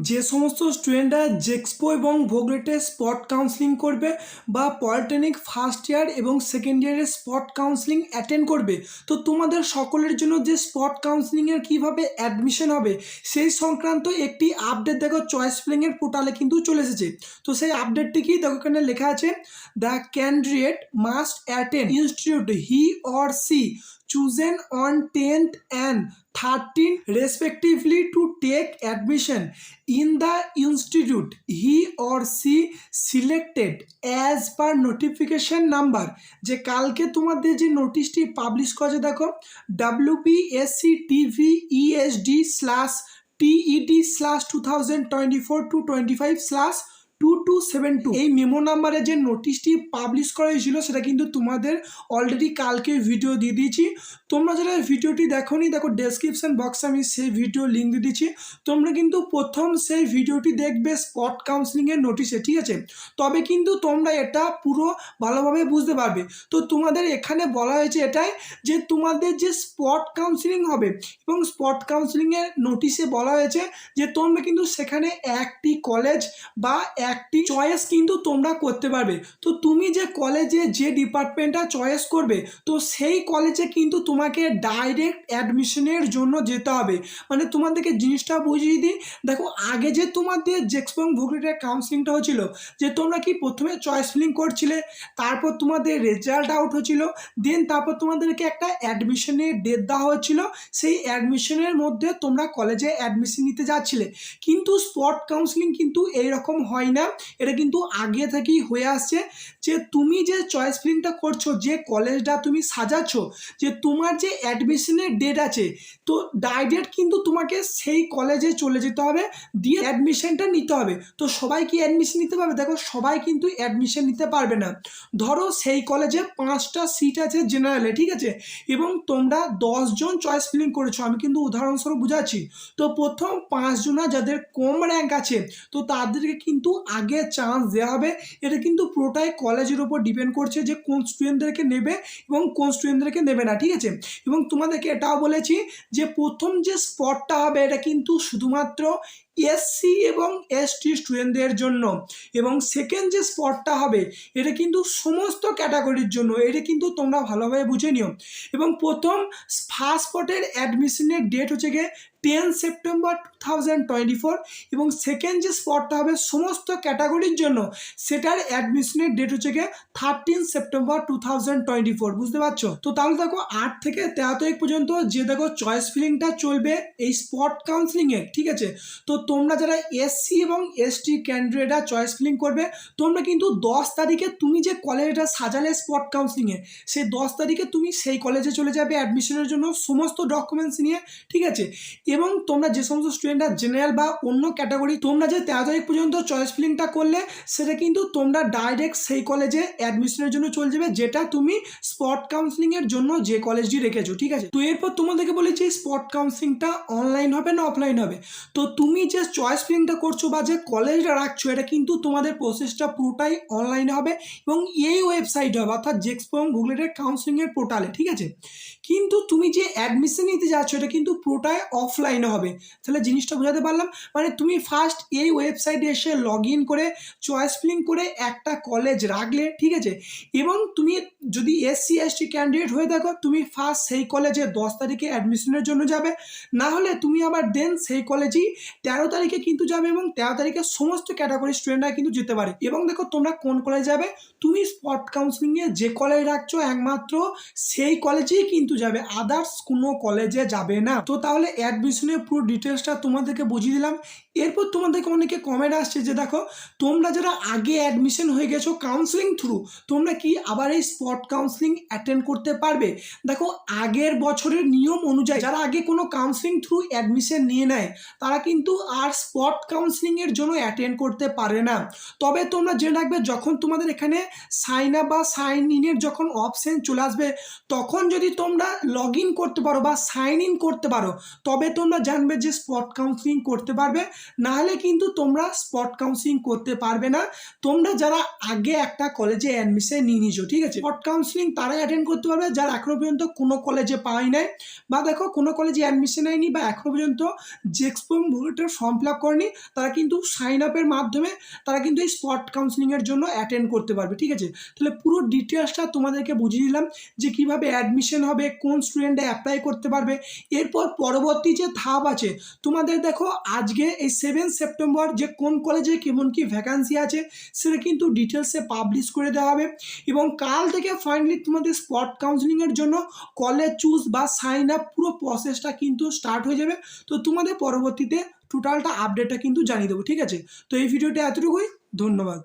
যে সমস্ত স্টুডেন্টরা জেক্সপো এবং ভোগলেটে স্পট কাউন্সেলিং করবে বা পলিটেকনিক ফার্স্ট ইয়ার এবং সেকেন্ড ইয়ারে স্পট কাউন্সেলিং অ্যাটেন্ড করবে, তো তোমাদের সকলের জন্য যে স্পট কাউন্সেলিংয়ের কীভাবে অ্যাডমিশন হবে সেই সংক্রান্ত একটি আপডেট দেখো চয়েস ফিলিংয়ের পোর্টালে কিন্তু চলে এসেছে। তো সেই আপডেটটি কি দেখো, এখানে লেখা আছে the candidate must attend institute he or she chosen on 10th and 13th respectively to take admission in the institute he or she selected as per notification number। যে কালকে তোমাদের যে নোটিশটি পাবলিশ করেছে দেখো WPSC-TVESD/TED/2024-25/2272 এই মেমো নাম্বারে যে নোটিশটি publish করা হয়েছিল সেটা কিন্তু তোমাদের অলরেডি কালকে ভিডিও দিয়ে দিয়েছি। তোমরা যারা ভিডিওটি দেখোনি, দেখো ডেসক্রিপশন বক্সে আমি সেই ভিডিও লিঙ্ক দিয়ে দিচ্ছি। তোমরা কিন্তু প্রথম সেই ভিডিওটি দেখবে স্পট কাউন্সেলিংয়ের নোটিশে, ঠিক আছে? তবে কিন্তু তোমরা এটা পুরো ভালোভাবে বুঝতে পারবে। তো তোমাদের এখানে বলা হয়েছে এটাই যে তোমাদের যে স্পট কাউন্সেলিং হবে এবং স্পট কাউন্সেলিংয়ের নোটিশে বলা হয়েছে যে তোমরা কিন্তু সেখানে একটি কলেজ বা একটি চয়েস কিন্তু তোমরা করতে পারবে। তো তুমি যে কলেজে যে ডিপার্টমেন্টটা চয়েস করবে, তো সেই কলেজে কিন্তু তোমাকে ডাইরেক্ট অ্যাডমিশনের জন্য যেতে হবে। মানে তোমাদেরকে জিনিসটা বুঝিয়ে দিই, দেখো আগে যে তোমাদের জেক্সপো এবং ভোগলেটের কাউন্সেলিংটা হচ্ছিল, যে তোমরা কি প্রথমে চয়েস ফিলিং করছিলে, তারপর তোমাদের রেজাল্ট আউট হচ্ছিল, দেন তারপর তোমাদেরকে একটা অ্যাডমিশনের ডেট দেওয়া হচ্ছিল, সেই অ্যাডমিশনের মধ্যে তোমরা কলেজে অ্যাডমিশন নিতে যাচ্ছিলে। কিন্তু স্পট কাউন্সেলিং কিন্তু এইরকম হয় না, এটা কিন্তু আগে থেকেই হয়ে আসছে। যে তুমি যে চয়েস ফিলিংটা করছো, যে কলেজটা তুমি সাজাচ্ছ, যে তোমার যে অ্যাডমিশনের ডেট আছে, তো ডাইরেক্ট কিন্তু তোমাকে সেই কলেজে চলে যেতে হবে, দিয়ে অ্যাডমিশনটা নিতে হবে। তো সবাই কি অ্যাডমিশন নিতে পারবে? দেখো সবাই কিন্তু অ্যাডমিশন নিতে পারবে না। ধরো সেই কলেজে 5টা সিট আছে জেনারেলে, ঠিক আছে, এবং তোমরা 10 জন চয়েস ফিলিং করেছো, আমি কিন্তু উদাহরণস্বরূপ বুঝাচ্ছি। তো প্রথম 5 জনা যাদের কম র্যাঙ্ক আছে, তো তাদেরকে কিন্তু আগে চান্স দেওয়া হবে। এটা কিন্তু পুরোটাই কলেজের উপর ডিপেন্ড করছে যে কোন স্টুডেন্টদেরকে নেবে এবং কোন স্টুডেন্টদেরকে নেবে না, ঠিক আছে? এবং তোমাদেরকে এটাও বলেছি যে প্রথম যে স্পটটা হবে এটা কিন্তু শুধুমাত্র এসসি এবং এসটি স্টুডেন্টদের জন্য, এবং সেকেন্ড যে স্পটটা হবে এটা কিন্তু সমস্ত ক্যাটাগরির জন্য। এটা কিন্তু তোমরা ভালোভাবে বুঝে নিও। এবং প্রথম ফার্স্ট স্পটের অ্যাডমিশনের ডেট হচ্ছে গিয়ে 10 সেপ্টেম্বর 2024, এবং সেকেন্ড যে স্পটটা হবে সমস্ত ক্যাটাগরির জন্য, সেটার অ্যাডমিশনের ডেট হচ্ছে গিয়ে 13 সেপ্টেম্বর 2024। বুঝতে পারছো? তো তাহলে দেখো 8 থেকে 13 তারিখ পর্যন্ত যে দেখো চয়েস ফিলিংটা চলবে এই স্পট কাউন্সেলিংয়ের, ঠিক আছে? তো তোমরা যারা এসসি এবং এসটি ক্যান্ডিডেটরা চয়েস ফিলিং করবে, তোমরা কিন্তু 10 তারিখে তুমি যে কলেজটা সাজালে স্পট কাউন্সেলিংয়ে, সেই 10 তারিখে তুমি সেই কলেজে চলে যাবে অ্যাডমিশনের জন্য সমস্ত ডকুমেন্টস নিয়ে, ঠিক আছে? এবং তোমরা যে সমস্ত স্টুডেন্টরা জেনারেল বা অন্য ক্যাটাগরি, তোমরা যে 13 তারিখ পর্যন্ত চয়েস ফিলিংটা করলে, সেটা কিন্তু তোমরা ডাইরেক্ট সেই কলেজে অ্যাডমিশনের জন্য চলে যাবে, যেটা তুমি স্পট কাউন্সেলিংয়ের জন্য যে কলেজটি রেখেছো, ঠিক আছে? তো এরপর তোমাদেরকে বলেছি স্পট কাউন্সেলিংটা অনলাইন হবে না অফলাইন হবে। তো তুমি যে চয়েস ফিলিংটা করছো বা যে কলেজটা রাখছো, এটা কিন্তু তোমাদের প্রসেসটা পুরোটাই অনলাইনে হবে এবং এই ওয়েবসাইট হবে, অর্থাৎ জেক্সপো এবং ভোগলেটের কাউন্সেলিংয়ের পোর্টালে, ঠিক আছে? কিন্তু তুমি যে অ্যাডমিশন নিতে যাচ্ছ এটা কিন্তু পুরোটাই অফলাইনে হবে। তাহলে জিনিসটা বোঝাতে পারলাম? মানে তুমি ফার্স্ট এই ওয়েবসাইটে এসে লগ ইন করে চয়েস ফিলিং করে একটা কলেজ রাখলে, ঠিক আছে? এবং তুমি যদি এসসি এসটি ক্যান্ডিডেট হয়ে থাকো, তুমি ফার্স্ট সেই কলেজে 10 তারিখে অ্যাডমিশনের জন্য যাবে, না হলে তুমি আবার দেন সেই কলেজেই 13 তারিখে কিন্তু যাবে, এবং 13 তারিখে সমস্ত ক্যাটাগরি স্টুডেন্টরা কিন্তু যেতে পারে। এবং দেখো তোমরা কোন কলেজ যাবে, তুমি স্পট কাউন্সেলিংয়ে যে কলেজ রাখছো একমাত্র সেই কলেজেই কিন্তু যাবে, আদার্স কোনো কলেজে যাবে না। তো তাহলে অ্যাডমিশনের পুরো ডিটেলসটা তোমাদেরকে বুঝিয়ে দিলাম। এরপর তোমাদেরকে অনেকে কমেন্ট আসছে যে দেখো তোমরা যারা আগে অ্যাডমিশন হয়ে গেছো কাউন্সেলিং থ্রু, তোমরা কি আবার এই স্পট কাউন্সেলিং অ্যাটেন্ড করতে পারবে? দেখো আগের বছরের নিয়ম অনুযায়ী যারা আগে কোনো কাউন্সেলিং থ্রু অ্যাডমিশন নিয়ে নেয়, তারা কিন্তু আর স্পট কাউন্সেলিংয়ের জন্য অ্যাটেন্ড করতে পারে না। তবে তোমরা জেনে রাখবে, যখন তোমাদের এখানে সাইন আপ বা সাইন ইনের যখন অপশন চলে আসবে, তখন যদি তোমরা লগ ইন করতে পারো বা সাইন ইন করতে পারো, তবে তোমরা জানবে যে স্পট কাউন্সিলিং করতে পারবে, না হলে কিন্তু তোমরা স্পট কাউন্সিলিং করতে পারবে না তোমরা যারা আগে একটা কলেজে অ্যাডমিশন নিয়ে নিয়েছো। ঠিক আছে, স্পট কাউন্সিলিং তারাই অ্যাটেন্ড করতে পারবে যারা এখনো পর্যন্ত কোনো কলেজে পাওয়াই নাই, বা দেখো কোনো কলেজে অ্যাডমিশন নেয়নি, বা এখনো পর্যন্ত জেএক্সপোম বুলেটের ফর্ম ফিল আপ করেনি, তারা কিন্তু সাইন আপের মাধ্যমে তারা কিন্তু এই স্পট কাউন্সিলিংয়ের জন্য অ্যাটেন্ড করতে পারবে। ঠিক আছে, তাহলে পুরো ডিটেলসটা তোমাদেরকে বুঝিয়ে দিলাম যে কীভাবে অ্যাডমিশন হবে, কোন স্টুডেন্টরা অ্যাপ্লাই করতে পারবে। এরপর পরবর্তী যে ধাপ আছে তোমাদের, দেখো আজকে এই 7 সেপ্টেম্বর যে কোন কলেজে কেমন কি ভ্যাকান্সি আছে সেটা কিন্তু ডিটেলসে পাবলিশ করে দেওয়া হবে, এবং কাল থেকে ফাইনালি তোমাদের স্পট কাউন্সিলিংয়ের জন্য কলেজ চুজ বা সাইন আপ পুরো প্রসেসটা কিন্তু স্টার্ট হয়ে যাবে। তো তোমাদের পরবর্তীতে টোটালটা আপডেটটা কিন্তু জানিয়ে দেবো। ঠিক আছে, তো এই ভিডিওটা এতটুকুই, ধন্যবাদ।